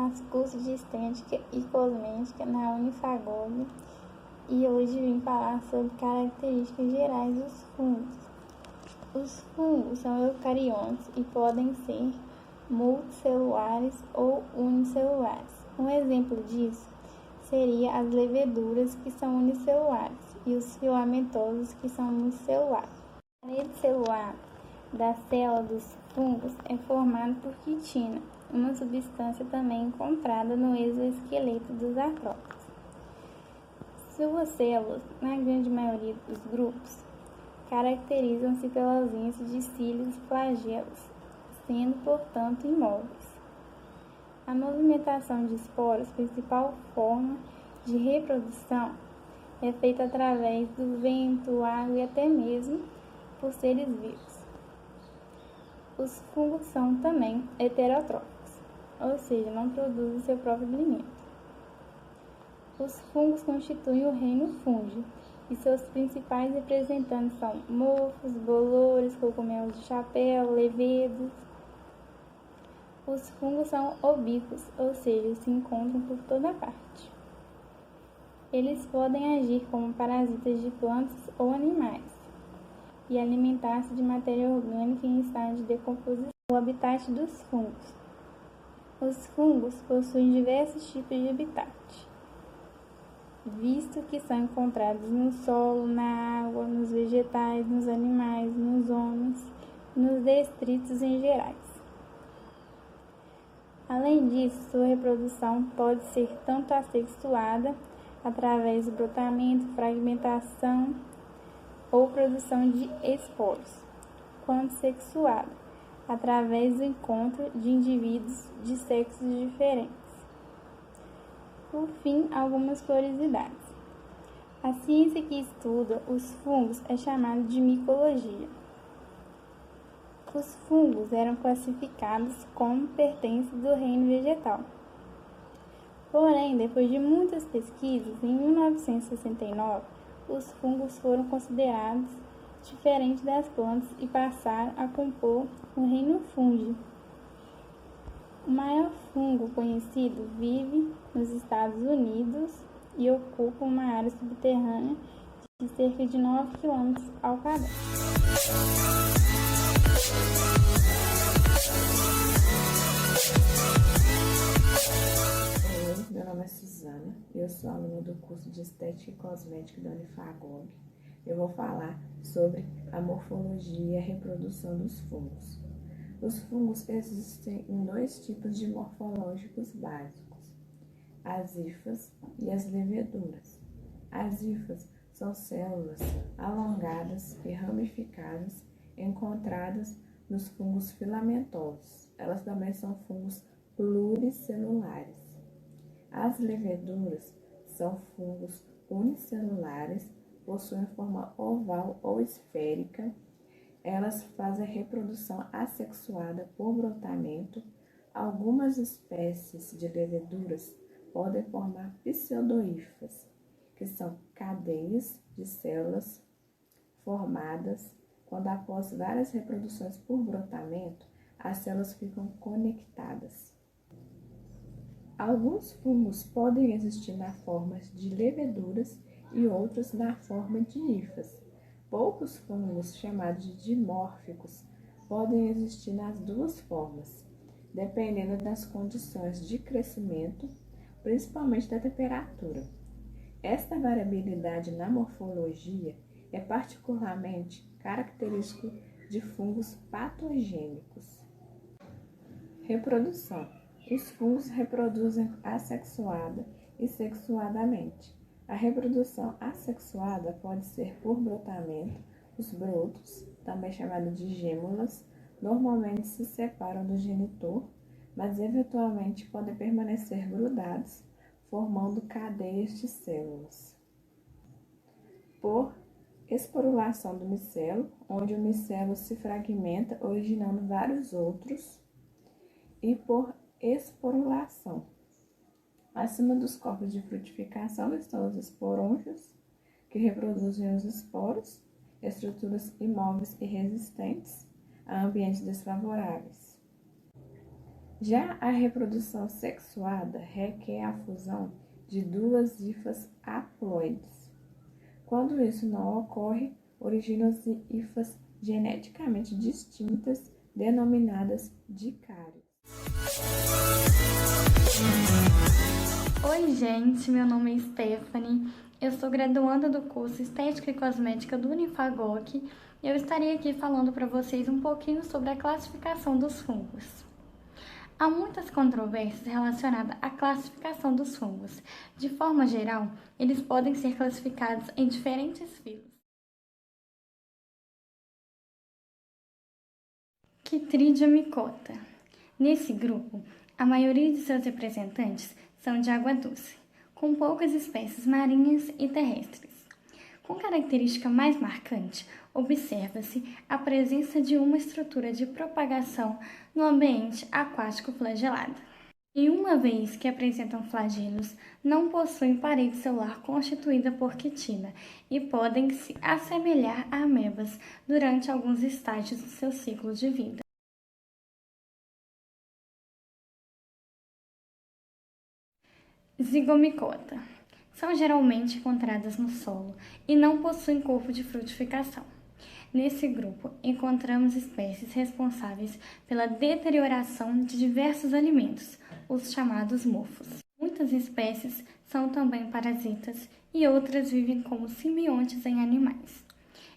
faço curso de estética e cosmética na Unifagog e hoje vim falar sobre características gerais dos fungos. Os fungos são eucariontes e podem ser multicelulares ou unicelulares. Um exemplo disso seria as leveduras, que são unicelulares, e os filamentosos, que são multicelulares. A parede celular da célula dos fungos é formada por quitina, uma substância também encontrada no exoesqueleto dos artrópodes. Suas células, na grande maioria dos grupos, caracterizam-se pela ausência de cílios e flagelos, sendo, portanto, imóveis. A movimentação de esporos, principal forma de reprodução, é feita através do vento, água e até mesmo por seres vivos. Os fungos são também heterotróficos, ou seja, não produzem seu próprio alimento. Os fungos constituem o reino fúngeo e seus principais representantes são mofos, bolores, cogumelos de chapéu, levedos. Os fungos são obíquos, ou seja, se encontram por toda parte. Eles podem agir como parasitas de plantas ou animais e alimentar-se de matéria orgânica em estado de decomposição. O habitat dos fungos. Os fungos possuem diversos tipos de habitat, visto que são encontrados no solo, na água, nos vegetais, nos animais, nos homens e nos detritos em gerais. Além disso, sua reprodução pode ser tanto assexuada, através do brotamento, fragmentação ou produção de esporos, quanto sexuada, através do encontro de indivíduos de sexos diferentes. Por fim, algumas curiosidades. A ciência que estuda os fungos é chamada de micologia. Os fungos eram classificados como pertences do reino vegetal. Porém, depois de muitas pesquisas, em 1969, os fungos foram considerados diferentes das plantas e passaram a compor o reino fúngeo. O maior fungo conhecido vive nos Estados Unidos e ocupa uma área subterrânea de cerca de 9 km ao quadrado. Oi, meu nome é Suzana, eu sou aluna do curso de Estética e Cosmética da Unifagog. Eu vou falar sobre a morfologia e a reprodução dos fungos. Os fungos existem em dois tipos de morfológicos básicos, as hifas e as leveduras. As hifas são células alongadas e ramificadas encontradas nos fungos filamentosos. Elas também são fungos pluricelulares. As leveduras são fungos unicelulares, possuem forma oval ou esférica. Elas fazem reprodução assexuada por brotamento. Algumas espécies de leveduras podem formar pseudohifas, que são cadeias de células formadas quando, após várias reproduções por brotamento, as células ficam conectadas. Alguns fungos podem existir na forma de leveduras e outros na forma de hifas. Poucos fungos, chamados de dimórficos, podem existir nas duas formas, dependendo das condições de crescimento, principalmente da temperatura. Esta variabilidade na morfologia é particularmente característico de fungos patogênicos. Reprodução. Os fungos reproduzem assexuada e sexuadamente. A reprodução assexuada pode ser por brotamento. Os brotos, também chamados de gêmulas, normalmente se separam do genitor, mas eventualmente podem permanecer grudados, formando cadeias de células. Por esporulação do micelo, onde o micelo se fragmenta, originando vários outros, e por esporulação. Acima dos corpos de frutificação estão os esporângios, que reproduzem os esporos, estruturas imóveis e resistentes a ambientes desfavoráveis. Já a reprodução sexuada requer a fusão de duas hifas haploides. Quando isso não ocorre, originam-se hifas geneticamente distintas, denominadas dicários. Oi, gente, meu nome é Stephanie, eu sou graduanda do curso Estética e Cosmética do Unifagoc e eu estarei aqui falando para vocês um pouquinho sobre a classificação dos fungos. Há muitas controvérsias relacionadas à classificação dos fungos. De forma geral, eles podem ser classificados em diferentes filos. Chytridium micota. Nesse grupo, a maioria de seus representantes são de água doce, com poucas espécies marinhas e terrestres. Com característica mais marcante, observa-se a presença de uma estrutura de propagação no ambiente aquático flagelado. E uma vez que apresentam flagelos, não possuem parede celular constituída por quitina e podem se assemelhar a amebas durante alguns estágios do seu ciclo de vida. Zigomicota. São geralmente encontradas no solo e não possuem corpo de frutificação. Nesse grupo, encontramos espécies responsáveis pela deterioração de diversos alimentos, os chamados mofos. Muitas espécies são também parasitas e outras vivem como simbiontes em animais.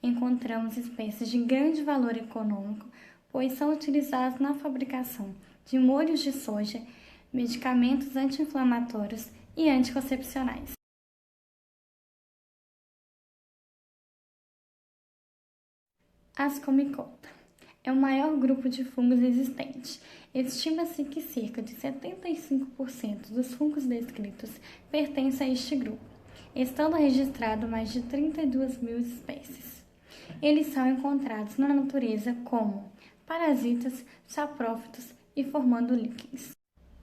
Encontramos espécies de grande valor econômico, pois são utilizadas na fabricação de molhos de soja, medicamentos anti-inflamatórios e anticoncepcionais. Ascomicota é o maior grupo de fungos existente. Estima-se que cerca de 75% dos fungos descritos pertencem a este grupo, estando registrado mais de 32 mil espécies. Eles são encontrados na natureza como parasitas, saprófitos e formando líquens.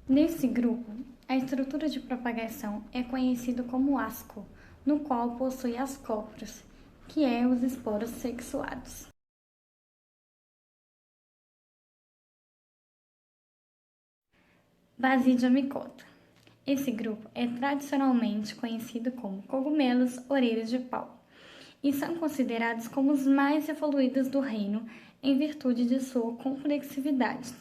Nesse grupo, a estrutura de propagação é conhecida como asco, no qual possui ascóporos, que é os esporos sexuados. Basidiomicota. Esse grupo é tradicionalmente conhecido como cogumelos orelhas de pau e são considerados como os mais evoluídos do reino em virtude de sua complexividade.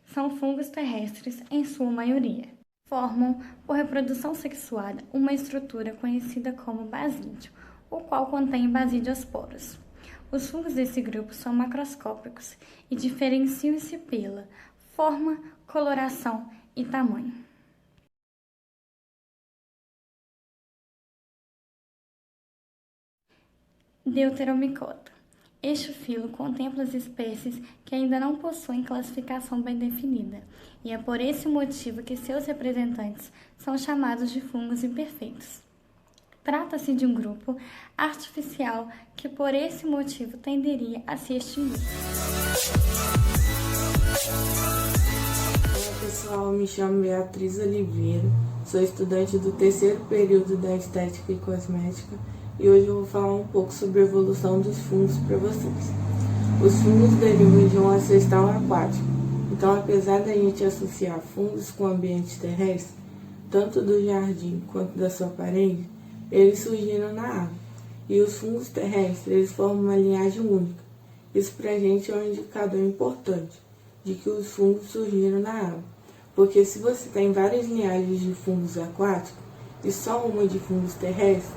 São fungos terrestres em sua maioria. Formam, por reprodução sexuada, uma estrutura conhecida como basídio, o qual contém basidiosporos. Os fungos desse grupo são macroscópicos e diferenciam-se pela forma, coloração e tamanho. Deuteromicota. Este filo contempla as espécies que ainda não possuem classificação bem definida, e é por esse motivo que seus representantes são chamados de fungos imperfeitos. Trata-se de um grupo artificial que por esse motivo tenderia a se extinguir. Olá pessoal, me chamo Beatriz Oliveira, sou estudante do terceiro período da Estética e Cosmética e hoje eu vou falar um pouco sobre a evolução dos fungos para vocês. Os fungos derivam de um ancestral aquático, então apesar da gente associar fungos com o ambiente terrestre, tanto do jardim quanto da sua parede, eles surgiram na água. E os fungos terrestres, eles formam uma linhagem única. Isso para a gente é um indicador importante de que os fungos surgiram na água. Porque se você tem várias linhagens de fungos aquáticos e só uma de fungos terrestres,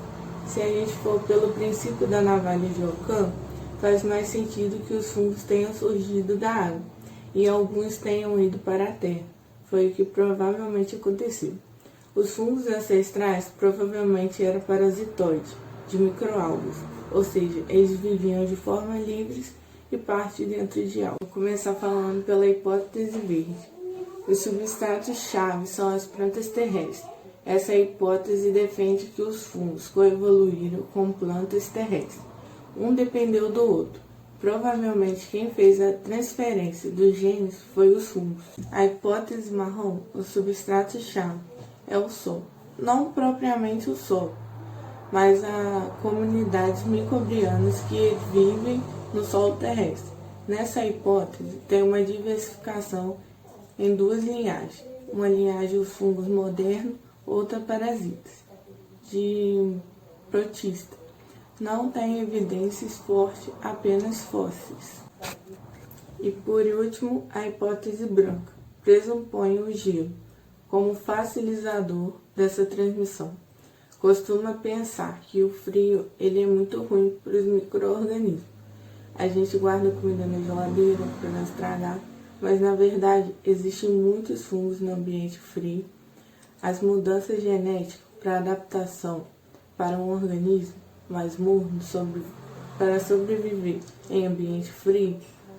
se a gente for pelo princípio da navalha de Ockham, faz mais sentido que os fungos tenham surgido da água e alguns tenham ido para a terra. Foi o que provavelmente aconteceu. Os fungos ancestrais provavelmente eram parasitoides, de microalgas, ou seja, eles viviam de forma livre e parte dentro de algas. Vou começar falando pela hipótese verde. Os substratos-chave são as plantas terrestres. Essa hipótese defende que os fungos coevoluíram com plantas terrestres. Um dependeu do outro. Provavelmente quem fez a transferência dos genes foi os fungos. A hipótese marrom, o substrato-chave, é o Sol. Não propriamente o Sol, mas as comunidades microbianas que vivem no solo terrestre. Nessa hipótese, tem uma diversificação em duas linhagens. Uma linhagem os fungos modernos, outra parasitas, de protista. Não tem evidências fortes, apenas fósseis. E por último, a hipótese branca pressupõe o gelo como facilitador dessa transmissão. Costuma pensar que o frio ele é muito ruim para os micro-organismos. A gente guarda comida na geladeira para não estragar, mas na verdade existem muitos fungos no ambiente frio. As mudanças genéticas para adaptação para um organismo mais morno para sobreviver em ambiente frio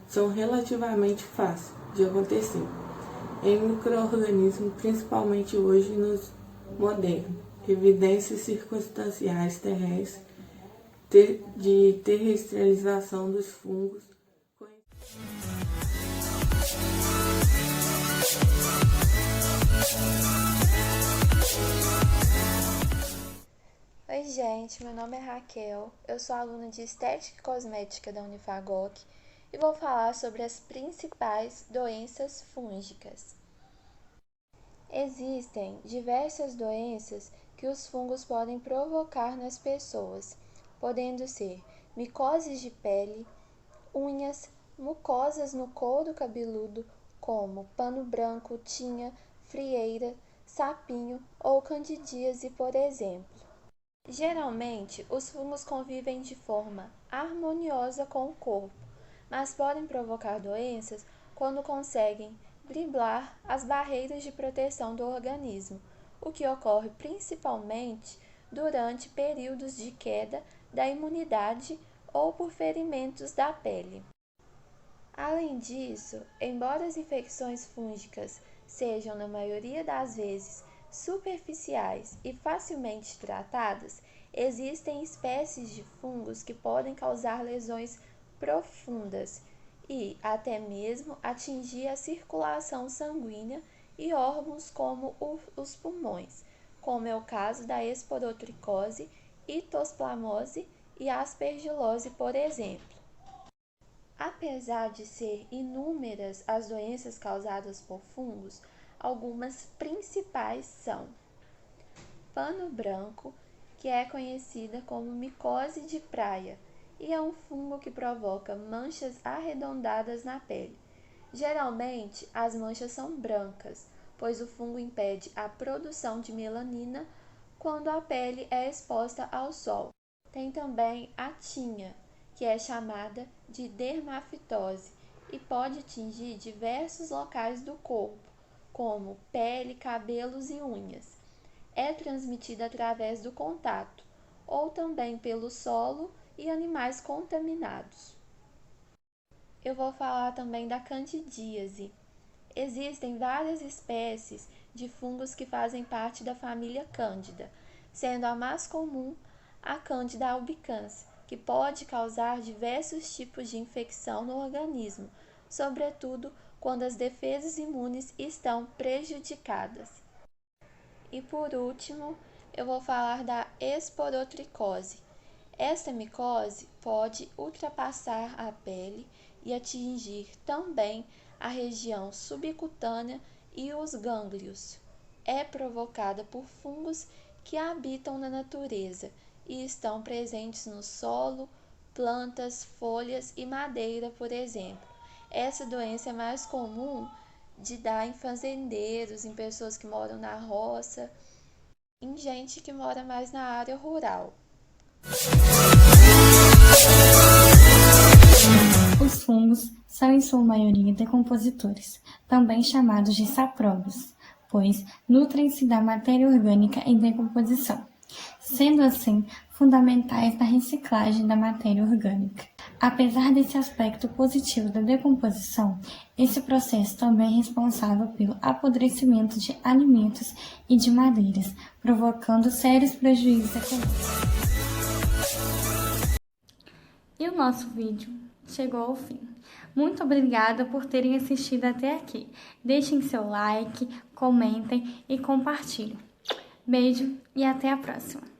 são relativamente fáceis de acontecer em micro-organismos, principalmente hoje nos modernos. Evidências circunstanciais terrestres de terrestrialização dos fungos. Oi gente, meu nome é Raquel, eu sou aluna de Estética e Cosmética da Unifagoc e vou falar sobre as principais doenças fúngicas. Existem diversas doenças que os fungos podem provocar nas pessoas, podendo ser micoses de pele, unhas, mucosas no couro cabeludo, como pano branco, tinha, frieira, sapinho ou candidíase, por exemplo. Geralmente, os fungos convivem de forma harmoniosa com o corpo, mas podem provocar doenças quando conseguem driblar as barreiras de proteção do organismo, o que ocorre principalmente durante períodos de queda da imunidade ou por ferimentos da pele. Além disso, embora as infecções fúngicas sejam, na maioria das vezes, superficiais e facilmente tratadas, existem espécies de fungos que podem causar lesões profundas e até mesmo atingir a circulação sanguínea e órgãos como os pulmões, como é o caso da esporotricose, hitosplasmose e aspergilose, por exemplo. Apesar de ser inúmeras as doenças causadas por fungos, algumas principais são pano branco, que é conhecida como micose de praia, e é um fungo que provoca manchas arredondadas na pele. Geralmente, as manchas são brancas, pois o fungo impede a produção de melanina quando a pele é exposta ao sol. Tem também a tinha, que é chamada de dermafitose e pode atingir diversos locais do corpo, como pele, cabelos e unhas. É transmitida através do contato, ou também pelo solo e animais contaminados. Eu vou falar também da candidíase. Existem várias espécies de fungos que fazem parte da família Cândida, sendo a mais comum a Cândida albicans, que pode causar diversos tipos de infecção no organismo, sobretudo quando as defesas imunes estão prejudicadas. E por último, eu vou falar da esporotricose. Esta micose pode ultrapassar a pele e atingir também a região subcutânea e os gânglios. É provocada por fungos que habitam na natureza e estão presentes no solo, plantas, folhas e madeira, por exemplo. Essa doença é mais comum de dar em fazendeiros, em pessoas que moram na roça, em gente que mora mais na área rural. Os fungos são em sua maioria decompositores, também chamados de sapróbios, pois nutrem-se da matéria orgânica em decomposição, sendo assim fundamentais na reciclagem da matéria orgânica. Apesar desse aspecto positivo da decomposição, esse processo também é responsável pelo apodrecimento de alimentos e de madeiras, provocando sérios prejuízos econômicos. E o nosso vídeo chegou ao fim. Muito obrigada por terem assistido até aqui. Deixem seu like, comentem e compartilhem. Beijo e até a próxima!